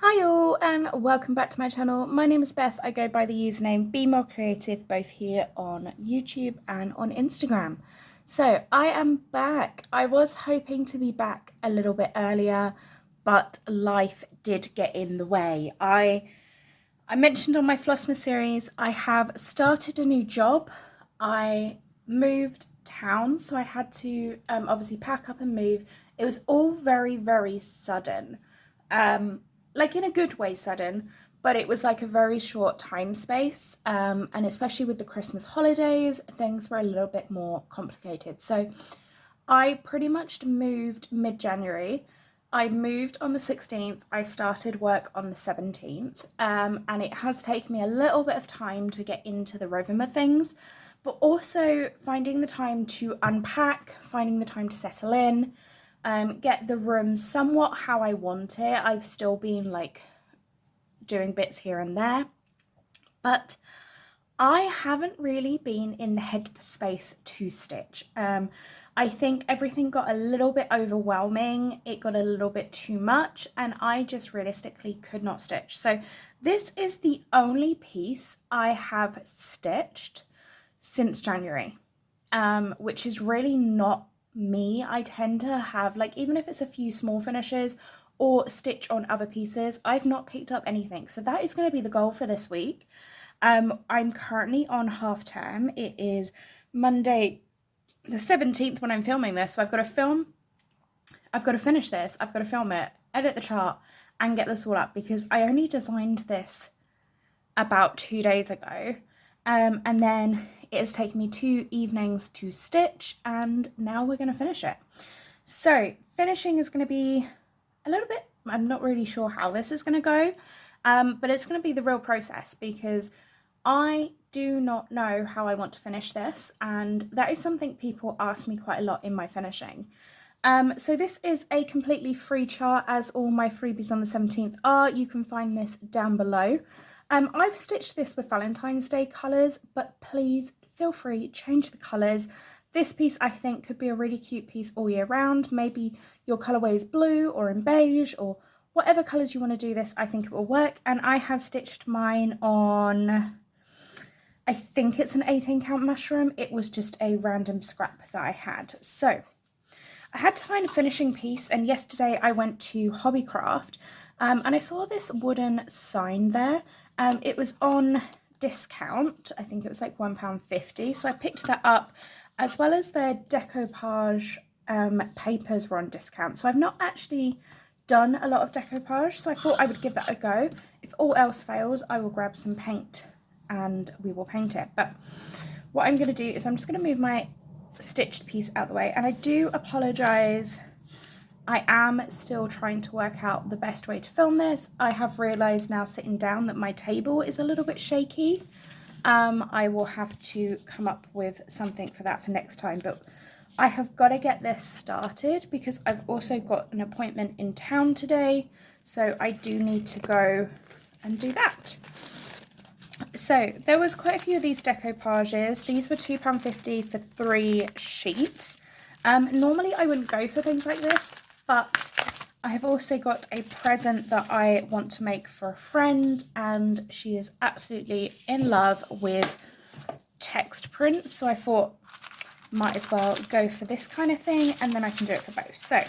Hi all and welcome back to my channel. My name is Beth. I go by the username Be More Creative both here on YouTube and on Instagram. So I am back. I was hoping to be back a little bit earlier, but life did get in the way. I mentioned on my Flossmas series I have started a new job. I moved town, so I had to obviously pack up and move. It was all very sudden. Like in a good way sudden, but it was like a very short time space, and especially with the Christmas holidays things were a little bit more complicated. So I pretty much moved mid-January. I moved on the 16th. I started work on the 17th, and it has taken me a little bit of time to get into the rhythm of things, but also finding the time to unpack, finding the time to settle in, get the room somewhat how I want it. I've still been like doing bits here and there, but I haven't really been in the headspace to stitch. I think everything got a little bit overwhelming. It got a little bit too much and I just realistically could not stitch. So this is the only piece I have stitched since January, which is really not me. I tend to have, like, even if it's a few small finishes or stitch on other pieces, I've not picked up anything. So that is going to be the goal for this week. I'm currently on half term. It is Monday the 17th when I'm filming this. So I've got to finish this, I've got to film it, edit the chart and get this all up because I only designed this about 2 days ago. And then it has taken me 2 evenings to stitch and now we're going to finish it. So finishing is going to be a little bit, I'm not really sure how this is going to go, but it's going to be the real process because I do not know how I want to finish this, and that is something people ask me quite a lot in my finishing. So this is a completely free chart, as all my freebies on the 17th are. You can find this down below. I've stitched this with Valentine's Day colours, but please feel free, change the colours. This piece I think could be a really cute piece all year round. Maybe your colourway is blue or in beige or whatever colours you want to do this, I think it will work. And I have stitched mine on, I think it's an 18 count mushroom. It was just a random scrap that I had. So I had to find a finishing piece, and yesterday I went to Hobbycraft and I saw this wooden sign there. It was on discount. I think it was like £1.50. So I picked that up, as well as their decoupage papers were on discount. So I've not actually done a lot of decoupage, so I thought I would give that a go. If all else fails, I will grab some paint and we will paint it. But what I'm going to do is I'm just going to move my stitched piece out of the way, and I do apologize. I am still trying to work out the best way to film this. I have realized now sitting down that my table is a little bit shaky. I will have to come up with something for that for next time, but I have got to get this started because I've also got an appointment in town today, so I do need to go and do that. So there was quite a few of these decoupages. These were £2.50 for 3 sheets. Normally I wouldn't go for things like this, but I have also got a present that I want to make for a friend, and she is absolutely in love with text prints, so I thought might as well go for this kind of thing, and then I can do it for both. So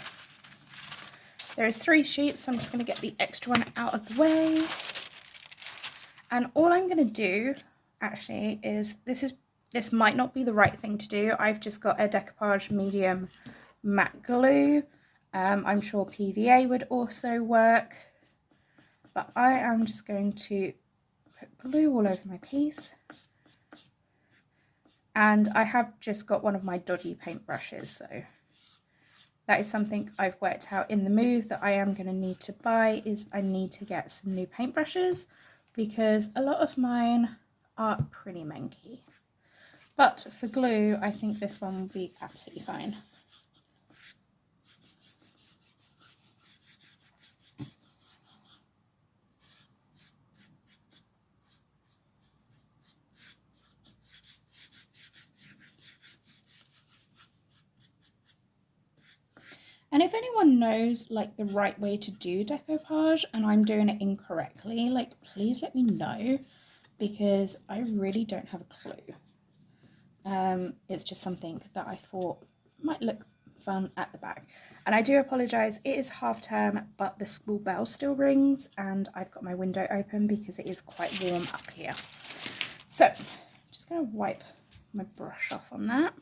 there is 3 sheets, so I'm just going to get the extra one out of the way. And all I'm going to do actually is, this might not be the right thing to do. I've just got a decoupage medium matte glue. I'm sure PVA would also work, but I am just going to put glue all over my piece. And I have just got one of my dodgy paintbrushes, so that is something I've worked out in the move that I am going to need to buy. Is I need to get some new paintbrushes because a lot of mine are pretty manky. But for glue, I think this one will be absolutely fine. And if anyone knows like the right way to do decoupage and I'm doing it incorrectly, like please let me know, because I really don't have a clue. It's just something that I thought might look fun at the back. And I do apologise, it is half term, but the school bell still rings and I've got my window open because it is quite warm up here. So I'm just going to wipe my brush off on that.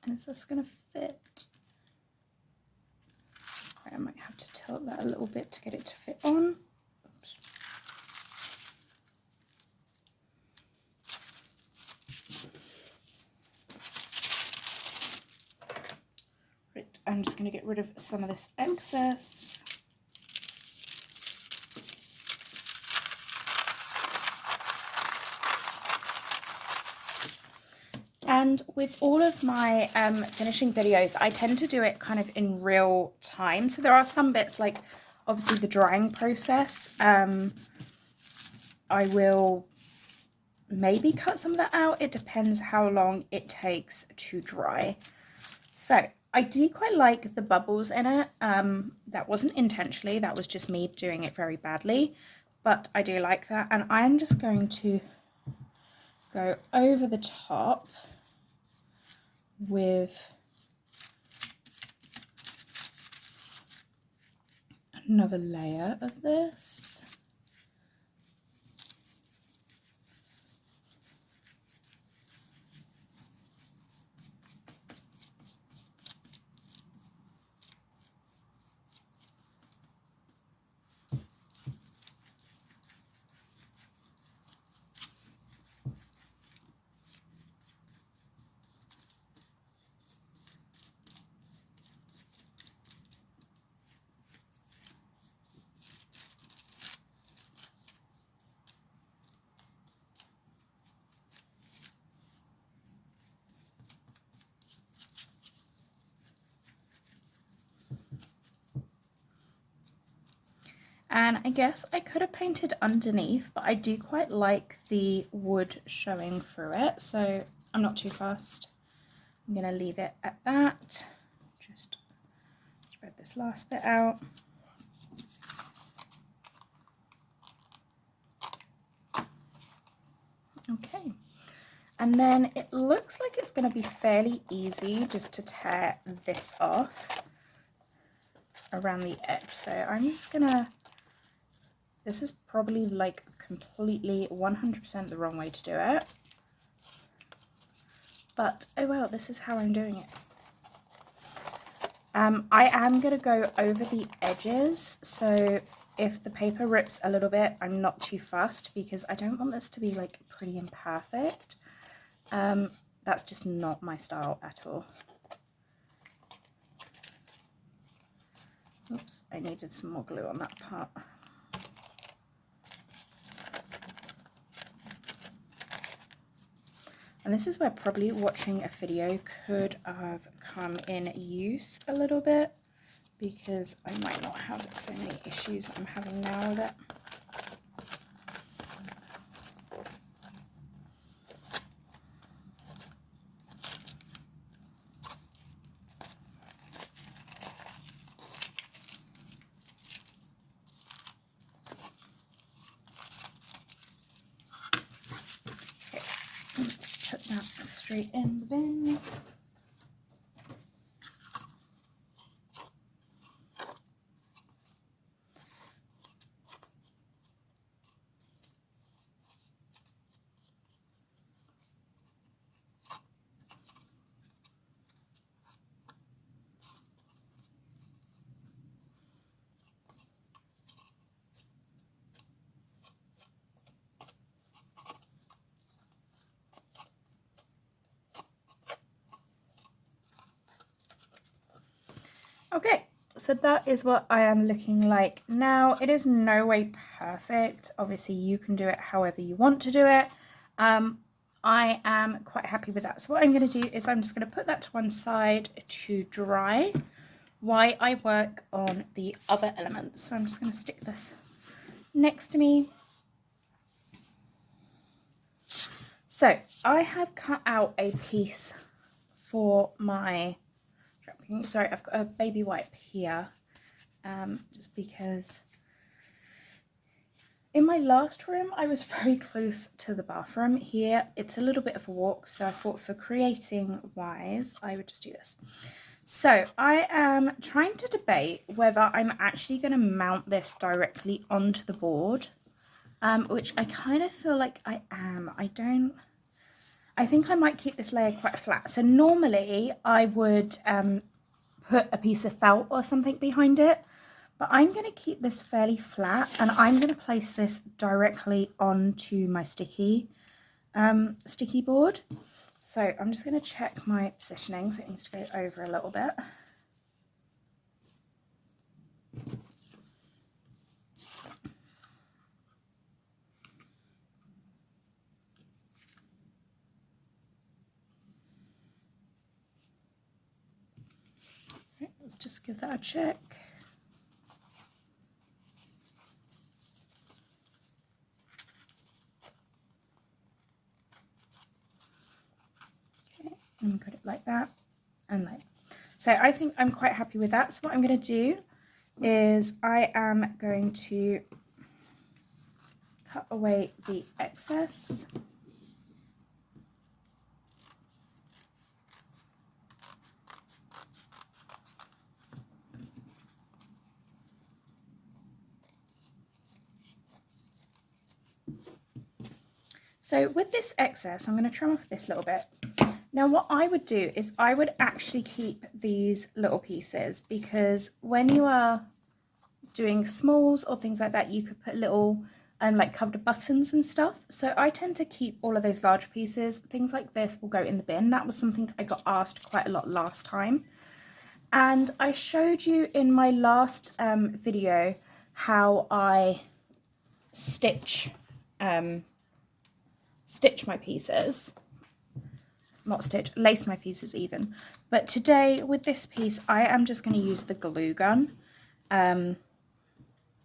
And is this going to fit? I might have to tilt that a little bit to get it to fit on. Oops. Right, I'm just going to get rid of some of this excess. And with all of my finishing videos, I tend to do it kind of in real time. So there are some bits like obviously the drying process. I will maybe cut some of that out. It depends how long it takes to dry. So I do quite like the bubbles in it. That wasn't intentionally, that was just me doing it very badly. But I do like that. And I'm just going to go over the top with another layer of this. And I guess I could have painted underneath, but I do quite like the wood showing through it, so I'm not too fussed. I'm going to leave it at that. Just spread this last bit out. Okay, and then it looks like it's going to be fairly easy just to tear this off around the edge. So I'm just going to, this is probably like completely 100% the wrong way to do it. But oh well, this is how I'm doing it. I am going to go over the edges, so if the paper rips a little bit, I'm not too fussed because I don't want this to be like pretty imperfect. That's just not my style at all. Oops, I needed some more glue on that part. And this is where probably watching a video could have come in use a little bit, because I might not have so many issues I'm having now with it. Put that straight in the bin. Okay, so that is what I am looking like now. It is no way perfect. Obviously, you can do it however you want to do it. I am quite happy with that. So what I'm going to do is I'm just going to put that to one side to dry while I work on the other elements. So I'm just going to stick this next to me. So I have cut out a piece for my, sorry, I've got a baby wipe here, just because in my last room I was very close to the bathroom. Here it's a little bit of a walk, so I thought for creating wise I would just do this. So I am trying to debate whether I'm actually going to mount this directly onto the board, which I kind of feel like I am. I think I might keep this layer quite flat. So normally I would put a piece of felt or something behind it, but I'm going to keep this fairly flat, and I'm going to place this directly onto my sticky board. So I'm just going to check my positioning, so it needs to go over a little bit. Right, let's just give that a check. Okay, and put it like that, and like. So I think I'm quite happy with that. So what I'm going to do is I am going to cut away the excess. So with this excess, I'm going to trim off this little bit. Now what I would do is I would actually keep these little pieces, because when you are doing smalls or things like that, you could put little like covered buttons and stuff. So I tend to keep all of those larger pieces. Things like this will go in the bin. That was something I got asked quite a lot last time. And I showed you in my last video how I stitch my pieces. Not stitch, lace my pieces even. But today with this piece, I am just going to use the glue gun to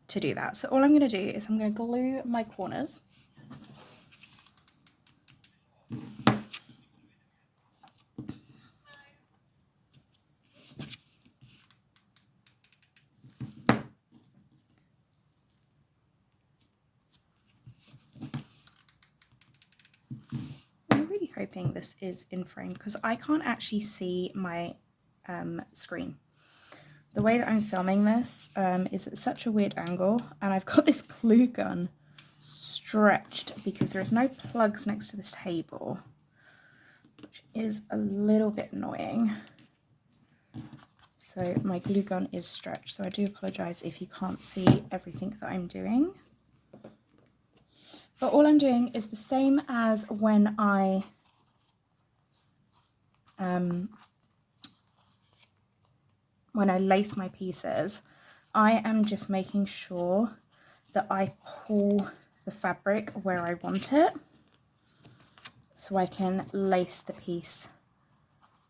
do that. So all I'm going to do is I'm going to glue my corners. I'm really hoping this is in frame, because I can't actually see my screen. The way that I'm filming this is at such a weird angle, and I've got this glue gun stretched because there's no plugs next to this table, which is a little bit annoying. So my glue gun is stretched, so I do apologise if you can't see everything that I'm doing. But all I'm doing is the same as when I lace my pieces. I am just making sure that I pull the fabric where I want it, so I can lace the piece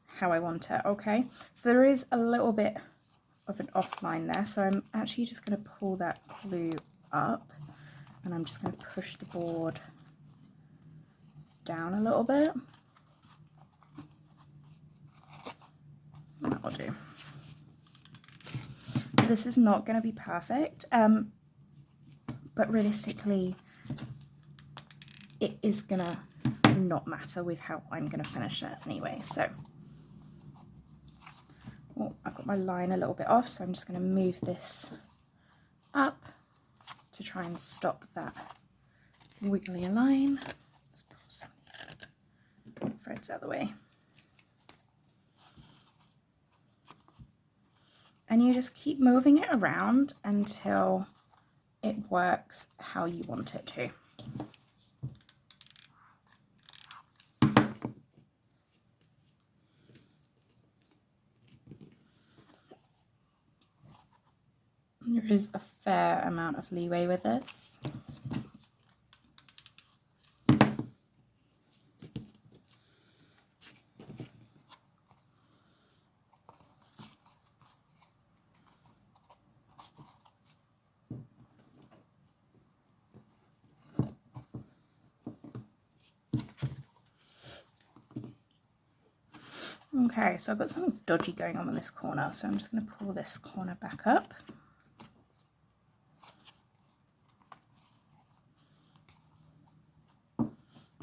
how I want it. Okay, so there is a little bit of an offline there, so I'm actually just going to pull that glue up, and I'm just going to push the board down a little bit. That'll do. This is not going to be perfect, but realistically it is going to not matter with how I'm going to finish it anyway. So I've got my line a little bit off, so I'm just going to move this up to try and stop that wiggly line. Let's pull some of these threads out of the way. And you just keep moving it around until it works how you want it to. There is a fair amount of leeway with this. Okay, so I've got something dodgy going on in this corner, so I'm just going to pull this corner back up.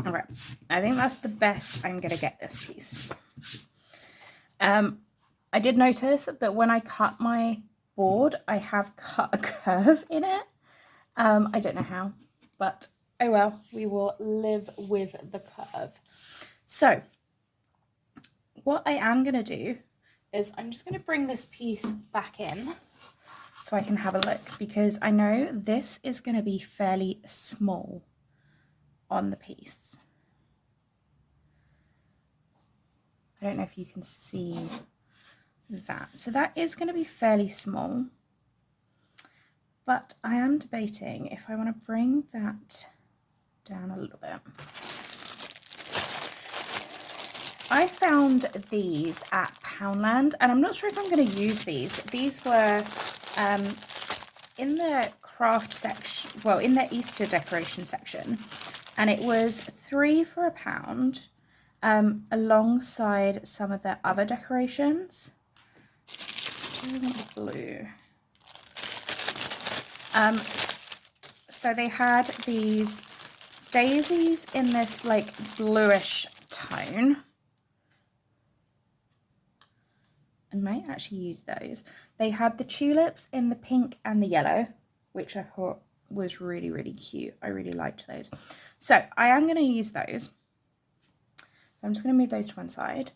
All right, I think that's the best I'm going to get this piece. I did notice that when I cut my board, I have cut a curve in it. I don't know how, but oh well, we will live with the curve. So what I am going to do is I'm just going to bring this piece back in so I can have a look, because I know this is going to be fairly small on the piece. I don't know if you can see that. So that is going to be fairly small, but I am debating if I want to bring that down a little bit. I found these at Poundland, and I'm not sure if I'm going to use these. These were in the craft section, well, in the Easter decoration section, and it was 3 for £1, alongside some of the other decorations. Blue. So they had these daisies in this like bluish tone. I might actually use those. They had the tulips in the pink and the yellow, which I thought was really, really cute. I really liked those. So I am going to use those. I'm just going to move those to one side,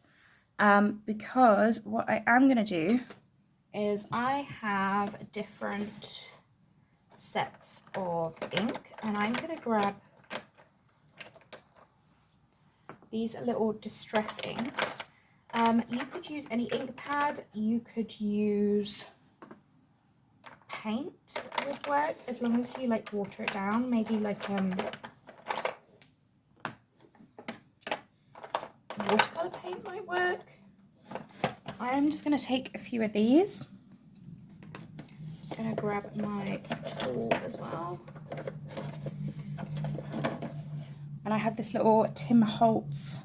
because what I am going to do is I have different sets of ink, and I'm going to grab these little distress inks. You could use any ink pad, you could use paint would work, as long as you like water it down. Maybe like watercolor paint might work. I'm just going to take a few of these. I'm just going to grab my tool as well. And I have this little Tim Holtz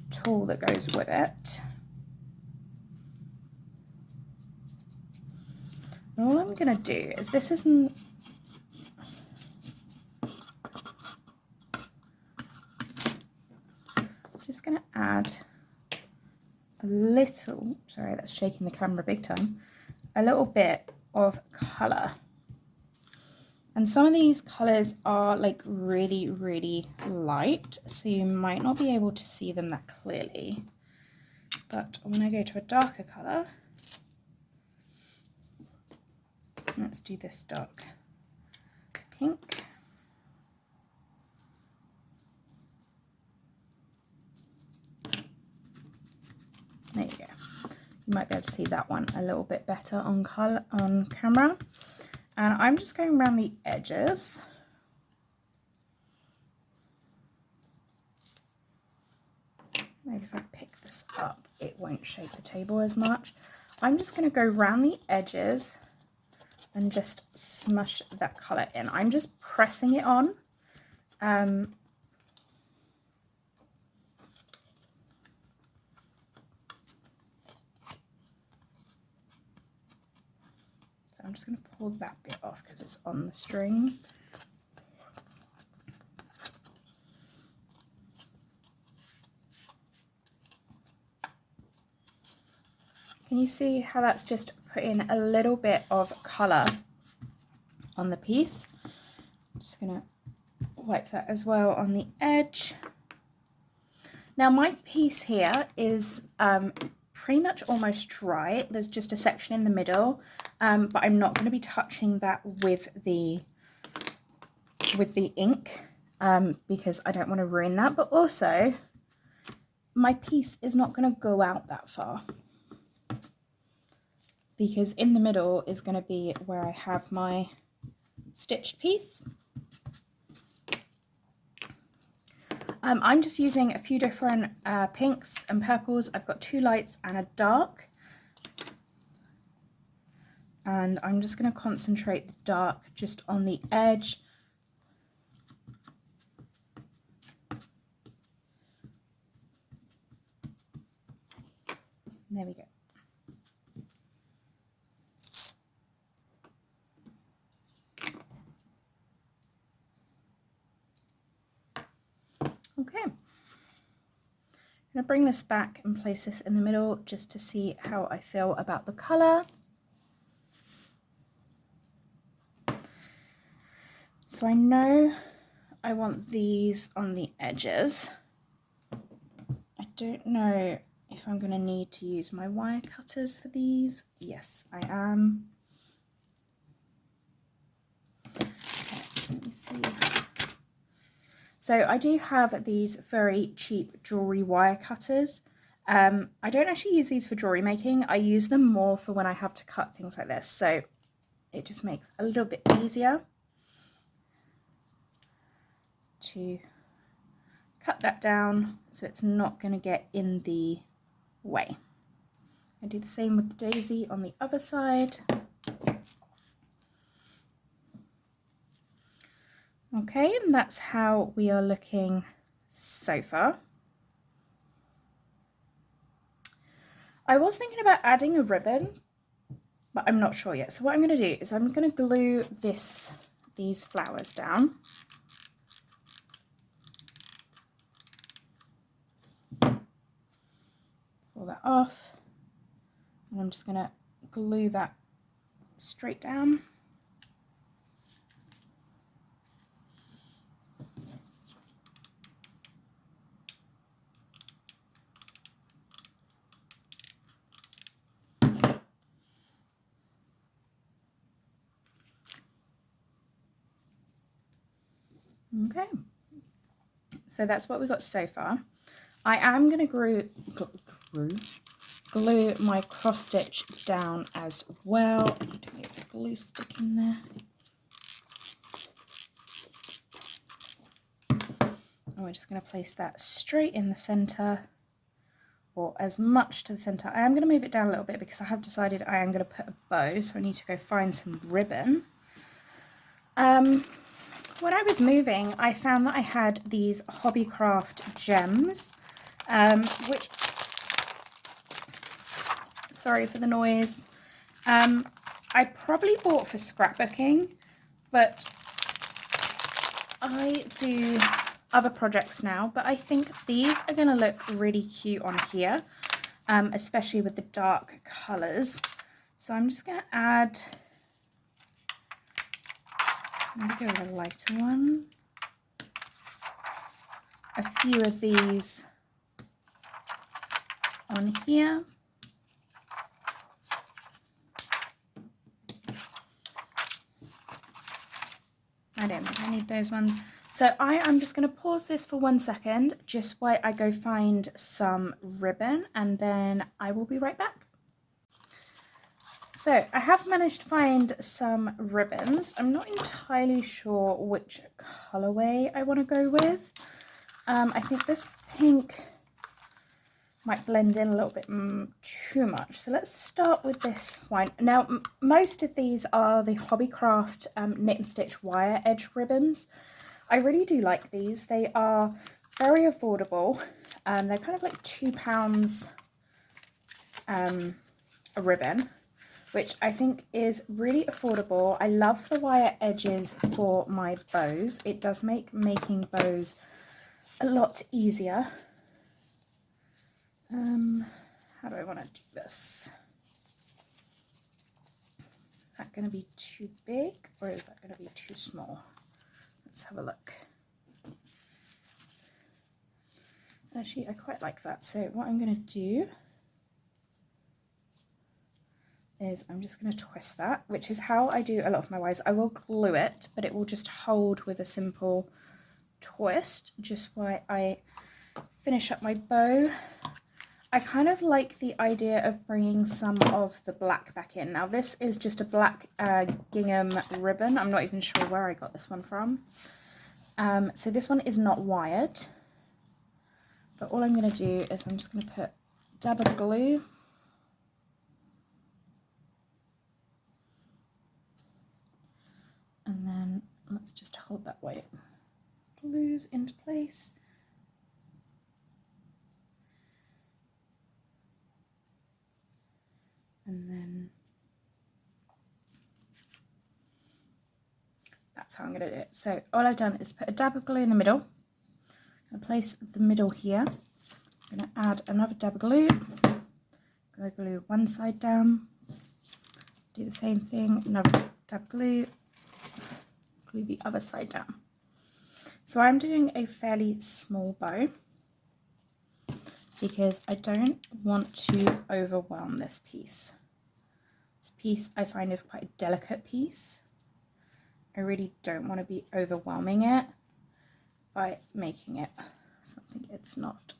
tool that goes with it. And all I'm going to do is, this isn't, just going to add a little, sorry that's shaking the camera big time, a little bit of colour. And some of these colours are like really, really light, so you might not be able to see them that clearly. But when I go to a darker colour, let's do this dark pink. There you go. You might be able to see that one a little bit better on color on camera. And I'm just going around the edges. Maybe if I pick this up, it won't shake the table as much. I'm just going to go around the edges and just smush that colour in. I'm just pressing it on. So I'm just going to pull that bit off because it's on the string. Can you see how that's just put in a little bit of colour on the piece? I'm just going to wipe that as well on the edge. Now my piece here is pretty much almost dry. There's just a section in the middle, but I'm not going to be touching that with the ink because I don't want to ruin that. But also, my piece is not going to go out that far, because in the middle is going to be where I have my stitched piece. I'm just using a few different pinks and purples. I've got 2 lights and a dark. And I'm just going to concentrate the dark just on the edge. There we go. Okay. I'm going to bring this back and place this in the middle just to see how I feel about the colour. So I know I want these on the edges. I don't know if I'm going to need to use my wire cutters for these. Yes, I am. Okay, let me see. So I do have these very cheap jewellery wire cutters. I don't actually use these for jewellery making. I use them more for when I have to cut things like this. So it just makes it a little bit easier to cut that down so it's not going to get in the way. I do the same with the daisy on the other side. Okay, and that's how we are looking so far. I was thinking about adding a ribbon, but I'm not sure yet. So what I'm going to do is I'm going to glue these flowers down. Pull that off, and I'm just going to glue that straight down. Okay, so that's what we've got so far. I am going to glue my cross stitch down as well. I need to get the glue stick in there. And we're just going to place that straight in the centre, or as much to the centre. I am going to move it down a little bit because I have decided I am going to put a bow, so I need to go find some ribbon. When I was moving, I found that I had these Hobbycraft gems, which, sorry for the noise, I probably bought for scrapbooking, but I do other projects now, but I think these are going to look really cute on here, especially with the dark colours. So I'm just going to add, I'm going to go with a lighter one, a few of these on here. I don't think I need those ones. So I am just going to pause this for 1 second, just while I go find some ribbon, and then I will be right back. So I have managed to find some ribbons. I'm not entirely sure which colourway I want to go with. I think this pink might blend in a little bit too much. So let's start with this one. Now, most of these are the Hobbycraft knit and stitch wire edge ribbons. I really do like these. They are very affordable. They're kind of like £2 a ribbon, which I think is really affordable. I love the wire edges for my bows. It does make making bows a lot easier. How do I want to do this? Is that going to be too big, or is that going to be too small? Let's have a look. Actually, I quite like that. So what I'm going to do is I'm just going to twist that, which is how I do a lot of my wires. I will glue it, but it will just hold with a simple twist, just while I finish up my bow. I kind of like the idea of bringing some of the black back in. Now this is just a black gingham ribbon. I'm not even sure where I got this one from. So this one is not wired, but all I'm going to do is I'm just going to put a dab of glue. And then let's just hold that white glues into place. how I'm going to do it. So all I've done is put a dab of glue in the middle. I'm going to place the middle here. I'm going to add another dab of glue. I'm going to glue one side down. Do the same thing, another dab of glue. Glue the other side down. So I'm doing a fairly small bow because I don't want to overwhelm this piece. This piece I find is quite a delicate piece. I really don't want to be overwhelming it by making it something it's not.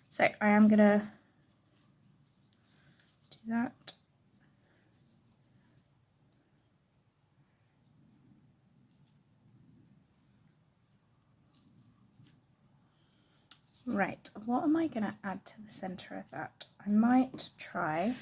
So I am going to do that. Right, what am I going to add to the centre of that? I might try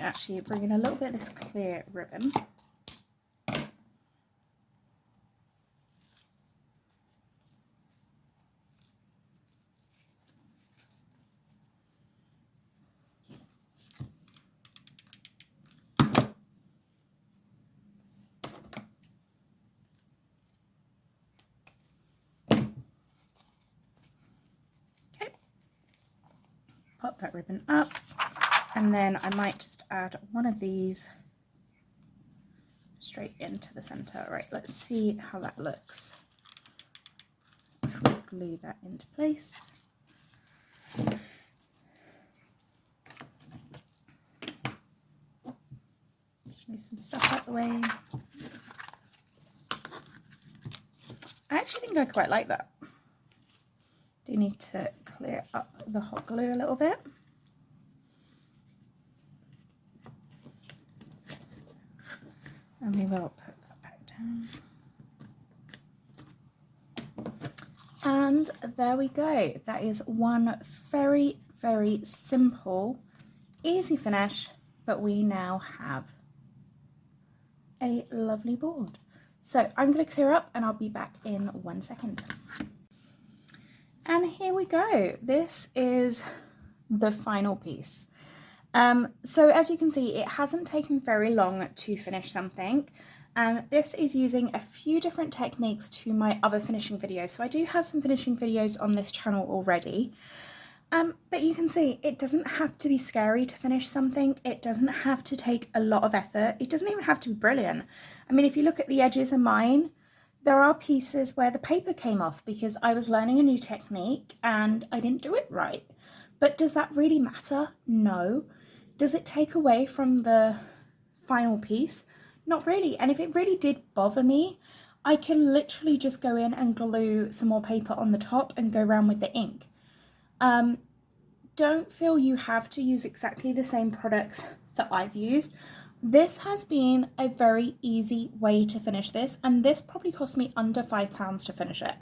actually bring in a little bit of this clear ribbon. Okay, pop that ribbon up, and then I might just add one of these straight into the center. Right, let's see how that looks if we glue that into place. Just move some stuff out the way. I actually think I quite like that. Do need to clear up the hot glue a little bit. And we will put that back down. And there we go. That is one very, very simple, easy finish, but we now have a lovely board. So I'm going to clear up and I'll be back in 1 second. And here we go. This is the final piece. So as you can see, it hasn't taken very long to finish something. And this is using a few different techniques to my other finishing videos. So I do have some finishing videos on this channel already. But you can see it doesn't have to be scary to finish something. It doesn't have to take a lot of effort. It doesn't even have to be brilliant. I mean, if you look at the edges of mine, there are pieces where the paper came off because I was learning a new technique and I didn't do it right. But does that really matter? No. Does it take away from the final piece? Not really. And if it really did bother me, I can literally just go in and glue some more paper on the top and go around with the ink. Don't feel you have to use exactly the same products that I've used. This has been a very easy way to finish this, and this probably cost me under £5 to finish it.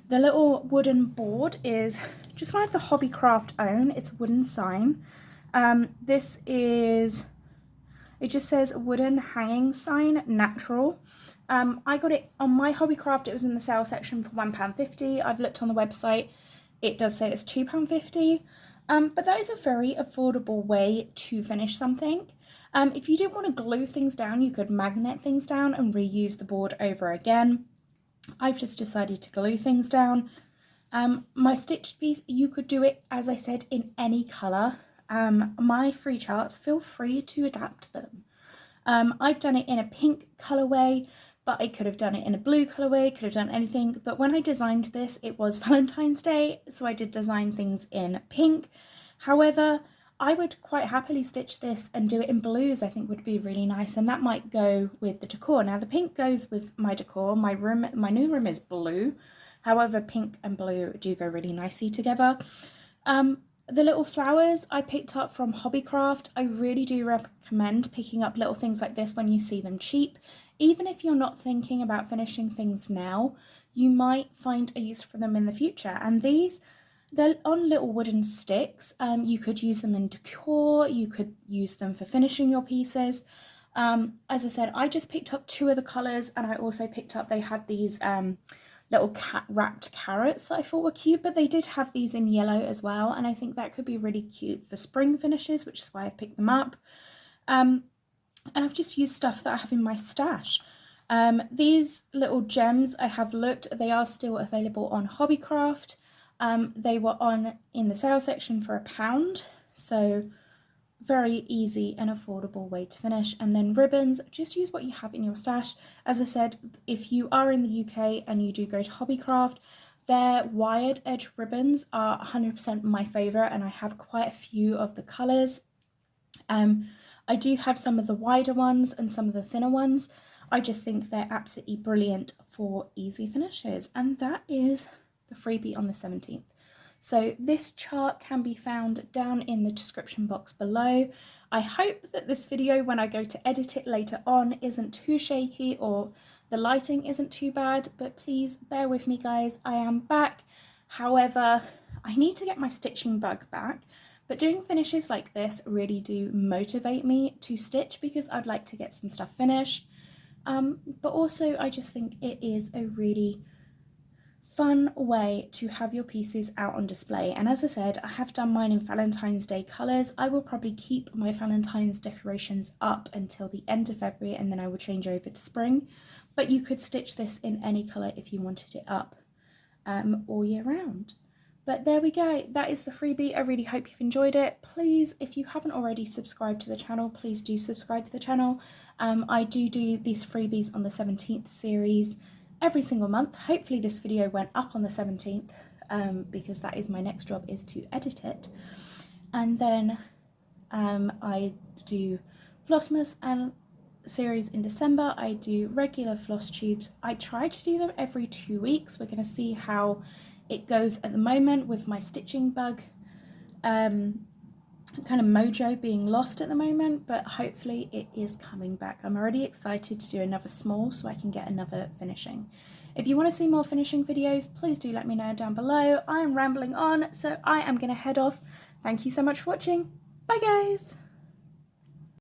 The little wooden board is just one of the Hobbycraft own. It's a wooden sign. This is, it just says wooden hanging sign, natural. I got it on my Hobbycraft. It was in the sale section for £1.50. I've looked on the website. It does say it's £2.50. But that is a very affordable way to finish something. If you didn't want to glue things down, you could magnet things down and reuse the board over again. I've just decided to glue things down. My stitched piece, you could do it, as I said, in any colour. My free charts, feel free to adapt them. I've done it in a pink colourway, but I could have done it in a blue colourway, could have done anything. But when I designed this, it was Valentine's Day, so I did design things in pink. However, I would quite happily stitch this and do it in blues. I think would be really nice, and that might go with the decor. Now the pink goes with my decor. My new room is blue. However, pink and blue do go really nicely together. The little flowers I picked up from Hobbycraft. I really do recommend picking up little things like this when you see them cheap. Even if you're not thinking about finishing things now, you might find a use for them in the future. And these, they're on little wooden sticks. You could use them in decor, you could use them for finishing your pieces. As I said, I just picked up 2 of the colours, and I also picked up, they had these little wrapped carrots that I thought were cute, but they did have these in yellow as well, and I think that could be really cute for spring finishes, which is why I picked them up. And I've just used stuff that I have in my stash. These little gems, I have looked, they are still available on Hobbycraft. They were on in the sale section for £1, so very easy and affordable way to finish. And then ribbons, just use what you have in your stash. As I said, if you are in the UK and you do go to Hobbycraft, their wired edge ribbons are 100% my favourite, and I have quite a few of the colours. I do have some of the wider ones and some of the thinner ones. I just think they're absolutely brilliant for easy finishes, and that is the freebie on the 17th. So this chart can be found down in the description box below. I hope that this video, when I go to edit it later on, isn't too shaky or the lighting isn't too bad, but please bear with me guys, I am back. However, I need to get my stitching bug back, but doing finishes like this really do motivate me to stitch because I'd like to get some stuff finished. But also I just think it is a really fun way to have your pieces out on display. And as I said, I have done mine in Valentine's Day colours. I will probably keep my Valentine's decorations up until the end of February, and then I will change over to spring. But you could stitch this in any colour if you wanted it up all year round. But there we go, that is the freebie. I really hope you've enjoyed it. Please, if you haven't already subscribed to the channel, please do subscribe to the channel. I do these freebies on the 17th series every single month. Hopefully this video went up on the 17th because that is my next job, is to edit it. And then I do Flossmas and series in December. I do regular floss tubes. I try to do them every 2 weeks. We're going to see how it goes at the moment with my stitching bug kind of mojo being lost at the moment, but hopefully it is coming back. I'm already excited to do another small so I can get another finishing. If you want to see more finishing videos, please do let me know down below. I am rambling on, so I am going to head off. Thank you so much for watching. Bye guys!